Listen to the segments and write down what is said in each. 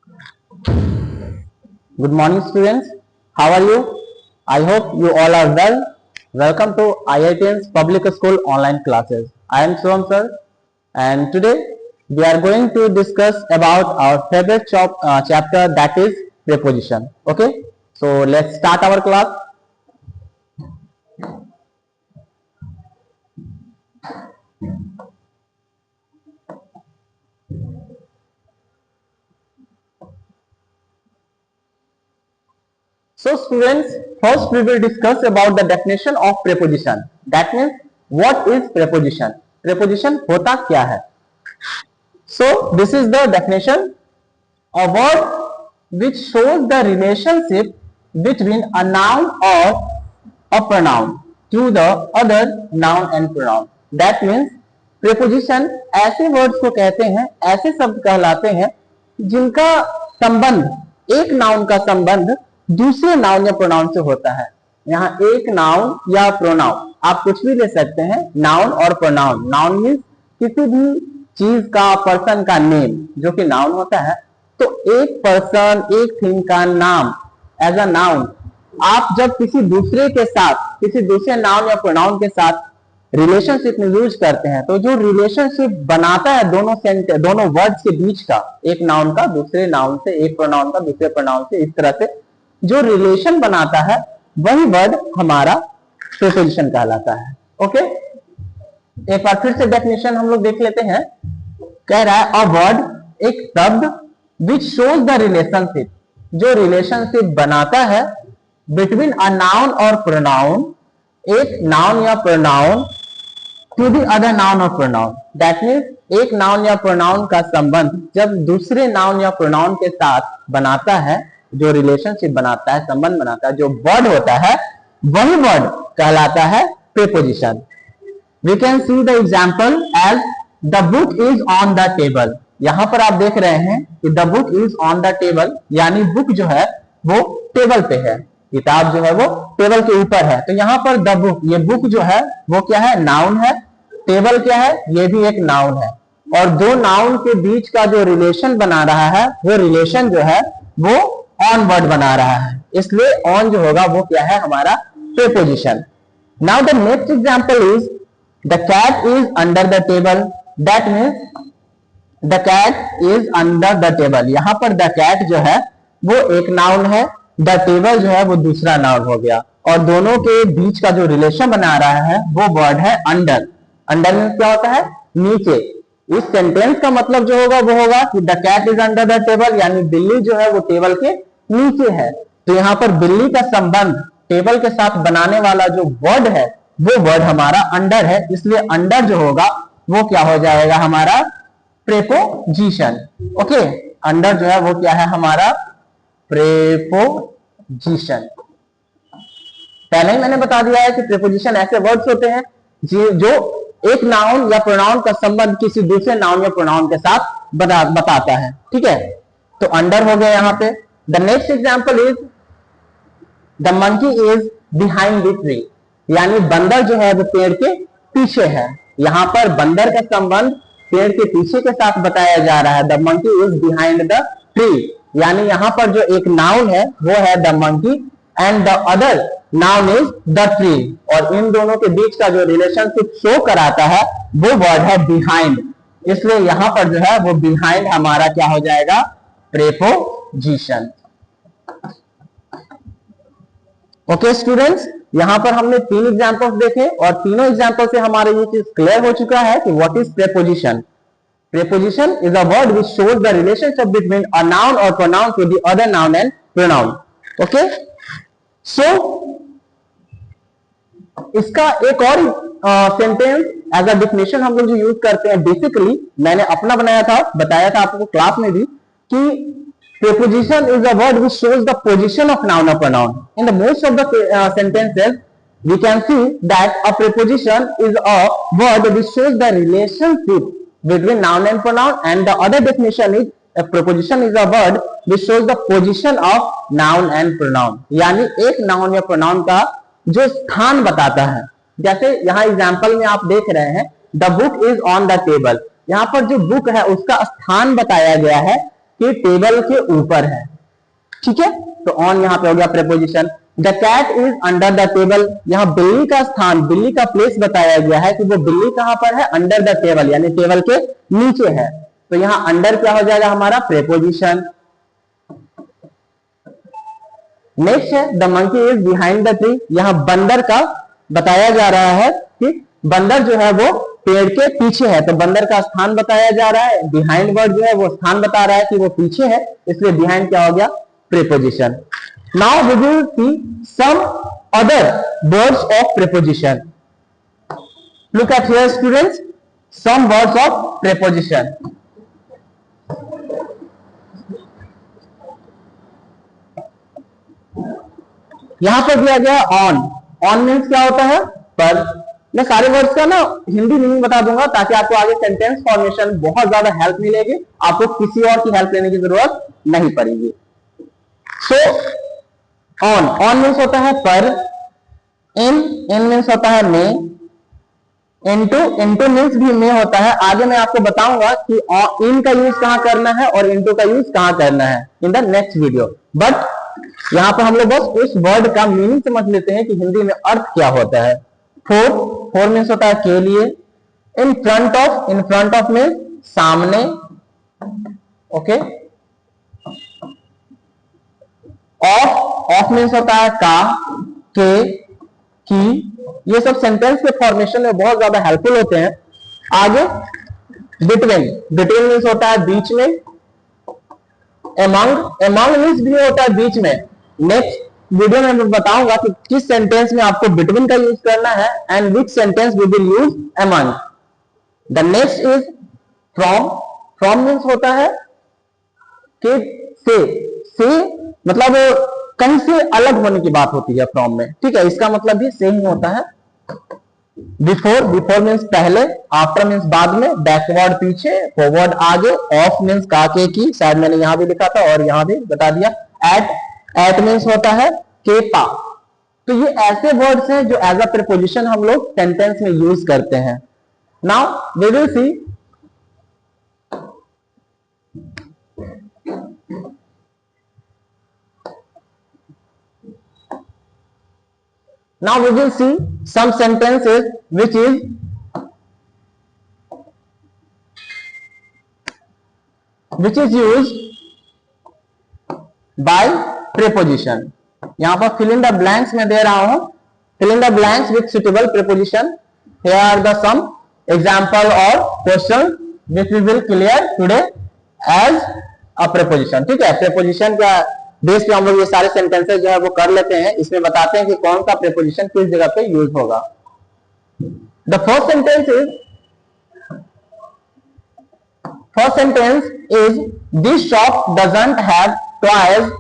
Good morning, students. How are you? I hope you all are well. Welcome to IITN's Public School online classes. I am Shivam sir, and today we are going to discuss about our favorite chapter, that is preposition. Okay, so let's start our class. So students, first we will discuss about the definition of preposition. That means what is preposition? Preposition होता क्या है? So this is the definition: a word which shows the relationship between a noun or a pronoun to the other noun and pronoun. That means preposition ऐसे words को कहते हैं, ऐसे शब्द कहलाते हैं जिनका संबंध, एक नाउन का संबंध दूसरे नाउन या प्रोनाउन से होता है। यहाँ एक नाउन या प्रोनाउन, आप कुछ भी ले सकते हैं, नाउन और प्रोनाउन। नाउन मीन्स किसी भी चीज का, पर्सन का नेम, जो कि नाउन होता है। तो एक पर्सन, एक थिंग का नाम एज अ नाउन आप जब किसी दूसरे के साथ, किसी दूसरे नाउन या प्रोनाउन के साथ रिलेशनशिप में यूज करते हैं, तो जो रिलेशनशिप बनाता है दोनों वर्ड्स के बीच का, एक नाउन का दूसरे नाउन से, एक प्रोनाउन का दूसरे प्रोनाउन से, इस तरह से जो रिलेशन बनाता है वही वर्ड हमारा प्रीपोजिशन कहलाता है। ओके, एक बार फिर से डेफिनेशन हम लोग देख लेते हैं। कह रहा है अ वर्ड, एक शब्द, विच शोज द रिलेशनशिप, जो रिलेशनशिप बनाता है बिटवीन अ नाउन और प्रोनाउन, एक नाउन या pronoun to the other noun और प्रोनाउन। दैट मीन्स एक नाउन या प्रोनाउन का संबंध जब दूसरे नाउन या प्रोनाउन के साथ बनाता है, जो रिलेशनशिप बनाता है, संबंध बनाता है, जो वर्ड होता है वही वर्ड कहलाता है preposition. We can see the example as the book is on the table. यहां पर आप देख रहे हैं कि the book is on the table, यानी बुक जो है वो टेबल पे है, किताब जो है वो टेबल के ऊपर है। तो यहाँ पर द बुक, ये बुक जो है वो क्या है? नाउन है। टेबल क्या है? ये भी एक नाउन है। और दो नाउन के बीच का जो रिलेशन बना रहा है, वो रिलेशन जो है वो ऑन वर्ड बना रहा है, इसलिए ऑन जो होगा वो क्या है? हमारा preposition. Now the next example is the cat is under the table. That means the cat is under the table. यहां पर द कैट जो है वो एक नाउन है, द टेबल जो है वो दूसरा नाउन हो गया, और दोनों के बीच का जो रिलेशन बना रहा है वो वर्ड है अंडर। अंडर मीन्स क्या होता है? नीचे। इस सेंटेंस का मतलब जो होगा वो होगा कि the cat is under the table, यानी बिल्ली जो है वो टेबल के नीचे है। तो यहाँ पर बिल्ली का संबंध टेबल के साथ बनाने वाला जो वर्ड है वो वर्ड हमारा अंडर है, इसलिए अंडर जो होगा वो क्या हो जाएगा? हमारा प्रीपोजिशन। ओके, अंडर जो है वो क्या है? हमारा प्रीपोजिशन। पहले ही मैंने बता दिया है कि प्रीपोजिशन ऐसे वर्ड्स होते हैं जो एक नाउन या प्रोनाउन का संबंध किसी दूसरे नाउन या प्रोनाउन के साथ बताता है। ठीक है, तो अंडर हो गया यहाँ पे। The next example is the monkey is behind the tree, यानी बंदर जो है वो पेड़ के पीछे है। यहाँ पर बंदर का संबंध पेड़ के पीछे के साथ बताया जा रहा है। The monkey is behind the tree, यानी यहाँ पर जो एक नाउन है वो है the monkey and the other noun is the tree, और इन दोनों के बीच का जो रिलेशनशिप शो कराता है वो वर्ड है बिहाइंड, इसलिए यहाँ पर जो है वो बिहाइंड हमारा क्या हो जाएगा? प्रीपोजिशन। ओके स्टूडेंट्स, यहां पर हमने 3 एग्जांपल्स देखे और तीनों एग्जांपल से हमारे ये चीज क्लियर हो चुका है कि what is preposition. Preposition is a word which shows the relationship between a noun और pronoun to the other noun and pronoun. Okay, so इसका एक और सेंटेंस एज अ डेफिनेशन हम लोग जो यूज करते हैं, बेसिकली मैंने अपना बनाया था, बताया था आपको क्लास में भी कि preposition is a word which shows the position of noun or pronoun. In the most of the sentences, we can see that a preposition is a word which shows the relationship between noun and pronoun, and the other definition is a preposition is a word which shows the position of noun and pronoun. यानी एक noun या pronoun का जो स्थान बताता है। जैसे यहाँ एग्जाम्पल में आप देख रहे हैं the book is on the table, यहाँ पर जो बुक है उसका स्थान बताया गया है कि टेबल के ऊपर है, ठीक है। तो ऑन यहाँ पे हो गया preposition. The cat is under the table, यहाँ बिल्ली का स्थान, बिल्ली का प्लेस बताया गया है कि वो बिल्ली कहां पर है, अंडर द टेबल, यानी टेबल के नीचे है। तो यहाँ अंडर क्या हो जाएगा हमारा, प्रेपोजिशन। नेक्स्ट है the monkey is behind the tree, यहाँ बंदर का बताया जा रहा है कि बंदर जो है वो पेड़ के पीछे है, तो बंदर का स्थान बताया जा रहा है। बिहाइंड वर्ड जो है वो स्थान बता रहा है कि वो पीछे है, इसलिए बिहाइंड क्या हो गया, preposition. Now we will see some other words of preposition. Look at here students, some words of preposition. यहां पर दिया गया ऑन, ऑन मीन्स क्या होता है, पर। मैं सारे वर्ड्स का ना हिंदी मीनिंग बता दूंगा ताकि आपको आगे सेंटेंस फॉर्मेशन बहुत ज्यादा हेल्प मिलेगी, आपको किसी और की हेल्प लेने की जरूरत नहीं पड़ेगी। सो ऑन, ऑन मीन्स होता है पर, इन मीन्स होता है में, इनटू मीन्स भी में होता है। आगे मैं आपको बताऊंगा कि इन का यूज कहां करना है और इनटू का यूज कहां करना है in the next video. But यहां पर हम लोग बस उस वर्ड का मीनिंग समझ लेते हैं कि हिंदी में अर्थ क्या होता है। फोर मीन्स होता है के लिए। इन फ्रंट ऑफ में सामने, ओके। ऑफ मीन्स होता है का, के, की। ये सब सेंटेंस के फॉर्मेशन में बहुत ज्यादा हेल्पफुल होते हैं। आगे बिटवीन मीन्स होता है बीच में। एमंग मीन्स भी होता है बीच में। नेक्स्ट वीडियो में मैं बताऊंगा कि किस सेंटेंस में आपको बिटवीन का यूज करना है and which sentence we will use among. The next is from means होता है कि से मतलब कहीं से अलग होने की बात होती है फ्रॉम में, ठीक है। इसका मतलब भी सेम होता है। बिफोर मीन्स पहले, आफ्टर मीन्स बाद में, बैकवर्ड पीछे, फॉरवर्ड आगे, ऑफ मीन्स काके की, शायद मैंने यहां भी लिखा था और यहां भी बता दिया। एट मीन्स होता है के पा। तो ये ऐसे वर्ड्स हैं जो एज अ प्रीपोजिशन हम लोग सेंटेंस में यूज करते हैं। Now we will see some sentences which is used by preposition। यहां पर fill in the blanks में दे रहा हूं, fill in the blanks with suitable preposition। Here are the some example or question which we will clear today as a preposition, ठीक है। preposition का base पे हम लोग ये सारे सेंटेंसेस जो है वो कर लेते हैं। इसमें बताते हैं कि कौन सा प्रीपोजिशन किस जगह पे यूज होगा। The first sentence is this shop doesn't have toys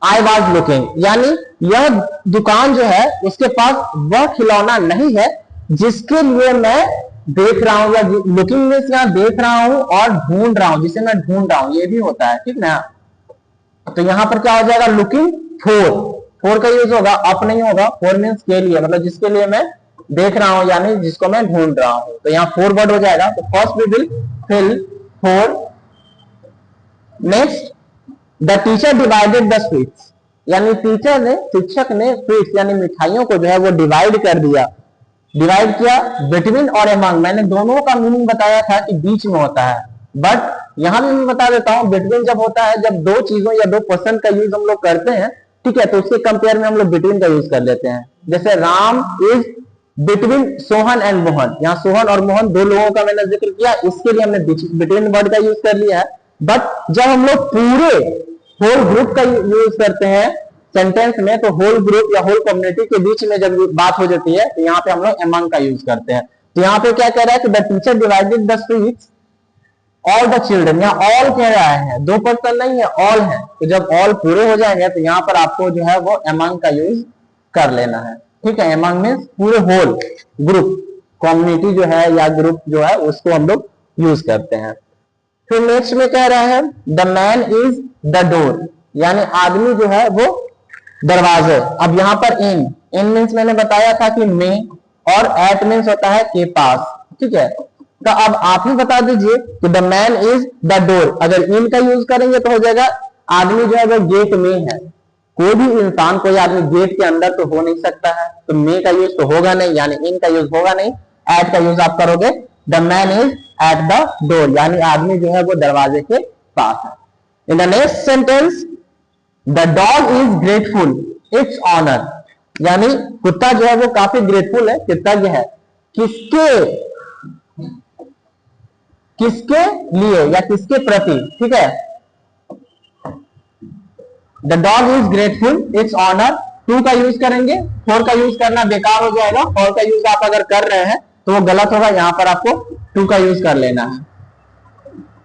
I was looking, यानी यह दुकान जो है उसके पास वह खिलौना नहीं है जिसके लिए मैं देख रहा हूं, या लुकिंग मींस यहां देख रहा हूं और ढूंढ रहा हूं, जिसे मैं ढूंढ रहा हूं, ये भी होता है, ठीक ना। तो यहां पर क्या हो जाएगा, लुकिंग फोर का यूज होगा, अप नहीं होगा। फोर मींस के लिए, मतलब जिसके लिए मैं देख रहा हूं, यानी जिसको मैं ढूंढ रहा हूं। तो यहाँ फोर वर्ड हो जाएगा। तो first we will fill for. Next the teacher divided the sweets, यानी शिक्षक ने स्वीट्स यानी मिठाइयों को जो है वो डिवाइड कर दिया। डिवाइड किया बिटवीन और एमंग, मैंने दोनों का मीनिंग बताया था कि बीच में होता है, बट यहां भी मैं बता देता हूं बिटवीन जब होता है जब दो चीजों या दो पर्सन का यूज हम लोग करते हैं, ठीक है, तो उसके कंपेयर में हम लोग बिटवीन का यूज कर लेते हैं। जैसे Ram is between Sohan and Mohan, यहाँ सोहन और मोहन दो लोगों का मैंने जिक्र किया, इसके लिए हमने बिटवीन वर्ड का यूज कर लिया है। बट जब हम लोग पूरे होल ग्रुप का यूज करते हैं सेंटेंस में, तो होल ग्रुप या होल कम्युनिटी के बीच में जब बात हो जाती है तो यहाँ पे हम लोग एमंग का यूज करते हैं। तो यहाँ पे क्या कह रहा है कि the teacher divided the sweets all the children, यहाँ ऑल कह रहा है, दो पर्सन नहीं है, ऑल है। तो जब ऑल पूरे हो जाएंगे तो यहाँ पर आपको जो है वो एमंग का यूज कर लेना है, ठीक है। एमंग मींस पूरे होल ग्रुप, कम्युनिटी जो है या ग्रुप जो है उसको हम लोग यूज करते हैं। फिर नेक्स्ट में कह रहा है the man is the door, यानी आदमी जो है वो दरवाजे। अब यहाँ पर इन मीन्स मैंने बताया था कि में, और एट मीन्स होता है के पास, ठीक है। तो अब आप ही बता दीजिए कि the man is the door, अगर इन का यूज करेंगे तो हो जाएगा आदमी जो है वो गेट में है। कोई भी इंसान, कोई आदमी गेट के अंदर तो हो नहीं सकता है, तो मे का यूज तो होगा नहीं, यानी इन का यूज होगा नहीं। एट का यूज आप करोगे, the man is at the door, यानी आदमी जो है वो दरवाजे के पास है। In the next sentence, the dog is grateful its owner, यानी कुत्ता जो है वो काफी ग्रेटफुल है, कृतज्ञ है। किसके किसके लिए या किसके प्रति, ठीक है। The dog is grateful its owner, to का यूज करेंगे, फोर का यूज करना बेकार हो जाएगा। फोर का यूज आप अगर कर रहे हैं तो वो गलत होगा, यहां पर आपको टू का यूज कर लेना है।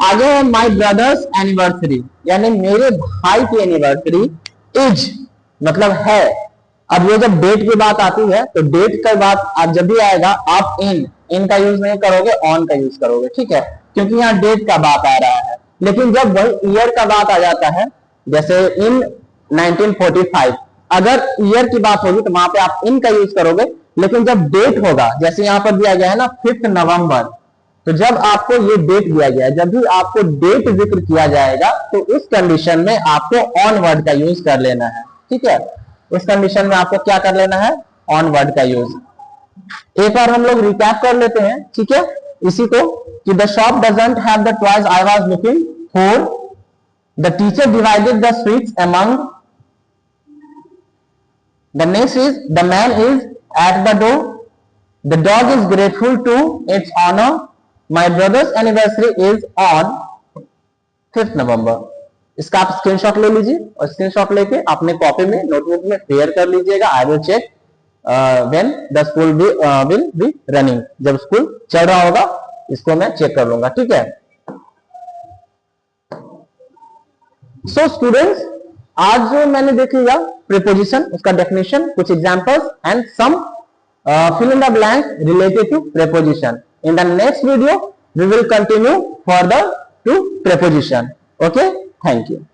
आगे है माई ब्रदर्स एनिवर्सरी, यानी मेरे भाई की एनिवर्सरी, इज मतलब है। अब ये जब डेट की बात आती है तो डेट का बात आप जब भी आएगा आप इन का यूज नहीं करोगे, ऑन का यूज करोगे, ठीक है, क्योंकि यहाँ डेट का बात आ रहा है। लेकिन जब वही ईयर का बात आ जाता है, जैसे इन 1945, अगर ईयर की बात होगी तो वहां पे आप इन का यूज करोगे। लेकिन जब डेट होगा, जैसे यहां पर दिया गया है ना 5 नवंबर, तो जब आपको ये डेट दिया गया है, जब भी आपको डेट जिक्र किया जाएगा तो उस कंडीशन में आपको ऑन वर्ड का यूज कर लेना है, ठीक है। इस कंडीशन में आपको क्या कर लेना है, ऑन वर्ड का यूज। एक बार हम लोग रिकैप कर लेते हैं, ठीक है, इसी को, कि the shop doesn't have the toys I was looking for, the teacher divided the sweets among, the next is the man is at the door, the dog is grateful to its owner, my brother's anniversary is on 5 November. इसका आप screenshot ले लीजिए और screenshot लेके अपने copy में, notebook में share कर लीजिएगा। I will check when the school will be running, जब स्कूल चल रहा होगा इसको मैं चेक कर लूंगा, ठीक है। सो स्टूडेंट्स, आज जो मैंने देख लिया प्रीपोजिशन, उसका डेफिनेशन, कुछ examples and some fill in the blank related to preposition. In the next video we will continue further to preposition. Okay, thank you.